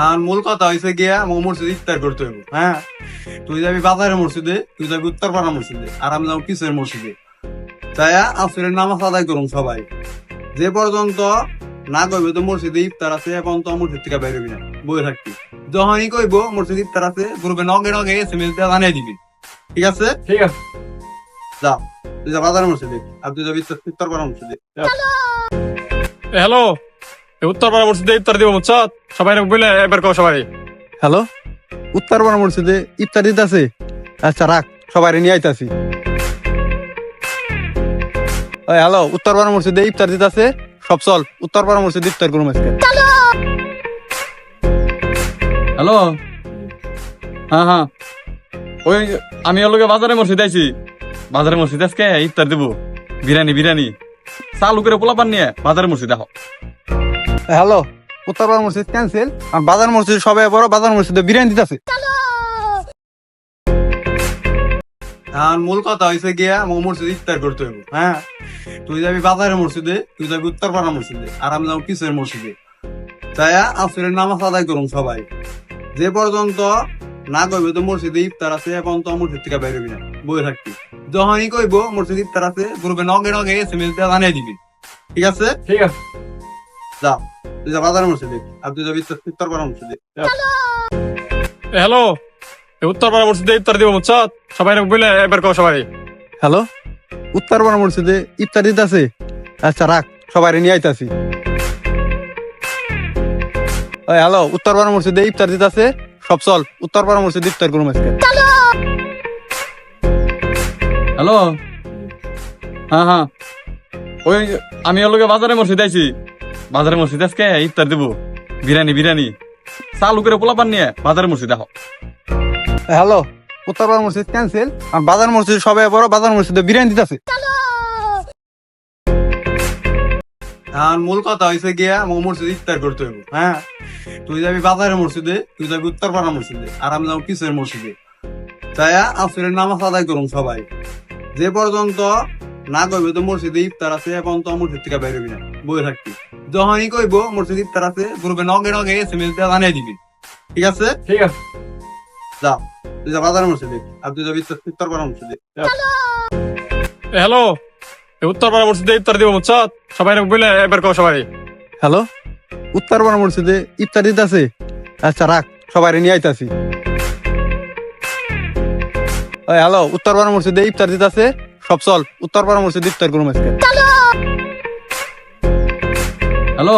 আর মূল কথা হয়েছে গিয়া মসজিদে ইফতার করতে হইব। হ্যাঁ, তুই যাবি বাজারের মসজিদে, তুই যাবি উত্তরপাড়া মসজিদে, আর আমি যাবো পিছের মসজিদে। তাই আসরের নামাজ আদায় করুন সবাই। যে পর্যন্ত না কইবে তো মসজিদে ইফতার আছে, এখন তো মসজিদ থেকে বের হবি না, বই থাকবি। যখনই কইব মসজিদে ইফতার আছে, গ্রুপে নগে নগে এসএমএস দিয়ে জানিয়ে দিবি। ঠিক আছে? ঠিক আছে। যা, তুই যা বাজারের মসজিদে, আর তুই যাবি উত্তরপাড়া মসজিদে। হ্যালো, উত্তরপাড়া মসজিদে ইফতার দিব বুঝছ? সবাই বলে এবার কও সবাই। হ্যালো, উত্তরপাড়া মসজিদে ইফতার দিতে আছে? আচ্ছা রাখ, সবাই নিয়ে আইতাছি। হ্যালো, উত্তরপাড়া মসজিদে ইফতার দিতে আছে, সব চল উত্তরপাড়া মসজিদে ইফতার করুম আজকে। হ্যালো, হ্যাঁ হ্যাঁ, ওই আমি ওর লগে বাজারে মসজিদ আইছি। বাজারে মসজিদ আজকে ইফতার দিব, বিরিয়ানি বিরিয়ানি চালু করে পোলা পান নিয়ে বাজারে মসজিদ দেখো। হ্যালো, উত্তরপাড়া মসজিদ ক্যান্সেল, আর বাজার মসজিদ সবাই বড় বাজার মসজিদে বিরিয়ানি দিতে আছে। আর মূল কথা হয়েছে গিয়া মসজিদে ইফতার করতে হইব। হ্যাঁ, তুই যাবি বাজারের মসজিদে, তুই যাবি উত্তরপাড়া মসজিদে, আর আমি যাবো পিছের মসজিদে। তাই আসরের নামাজ আদায় করুন সবাই। যে পর্যন্ত না কইবে তো মসজিদে ইফতার আছে, এখন তো মসজিদ থেকে বের হবি না, বই থাকবি। যখনই কইব মসজিদে ইফতার আছে, গ্রুপে নগে নগে এসএমএস দিয়ে জানিয়ে দিবি। ঠিক আছে? ঠিক আছে। যা, তুই যা বাজারের মসজিদে, আর তুই যাবি উত্তরপাড়া মসজিদে। হ্যালো, উত্তরপাড়া মসজিদে ইফতার দিব বুঝছ? সবাই বলে এবার কও সবাই। হ্যালো, উত্তরপাড়া মসজিদে ইফতার দিতে আছে? আচ্ছা রাখ, সবাই নিয়ে আইতাছি। হ্যালো, উত্তরপাড়া মসজিদে ইফতার দিতে আছে, সব চল উত্তরপাড়া মসজিদে ইফতার করুম আজকে। হ্যালো, হ্যাঁ হ্যাঁ, ওই আমি ওর লগে বাজারে মসজিদ আইছি। বাজারে মসজিদ আজকে ইফতার দিব, বিরিয়ানি বিরিয়ানি চালু করে পোলা পান নিয়ে বাজারে মসজিদ দেখো। হ্যালো, উত্তরপাড়া মসজিদ ক্যান্সেল, আর বাজার মসজিদ সবাই বড় বাজার মসজিদে বিরিয়ানি দিতে আছে। আর মূল কথা হয়েছে গিয়া মসজিদে ইফতার করতে হইব। হ্যাঁ, তুই যাবি বাজারের মসজিদে, তুই যাবি উত্তরপাড়া মসজিদে, আর আমি যাবো পিছের মসজিদে। তাই আসরের নামাজ আদায় করুন সবাই। যে পর্যন্ত না কইবে তো মসজিদে ইফতার আছে, এখন তো মসজিদ থেকে বের হবি না, বই থাকবি। যখনই কইব মসজিদে ইফতার আছে, গ্রুপে নগে নগে এসএমএস দিয়ে জানিয়ে দিবি। ঠিক আছে? ঠিক আছে। যা, তুই যা বাজারের মসজিদে, আর তুই যাবি উত্তরপাড়া মসজিদে। হ্যালো, উত্তরপাড়া মসজিদে ইফতার দিব বুঝছ? সবাই বলে এবার কও সবাই। হ্যালো, উত্তরপাড়া মসজিদে ইফতার দিতে আছে? আচ্ছা রাখ, সবাই নিয়ে আইতাছি। হ্যালো, উত্তরপাড়া মসজিদে ইফতার দিতে আছে, সব চল উত্তরপাড়া মসজিদে ইফতার করুম আজকে। হ্যালো,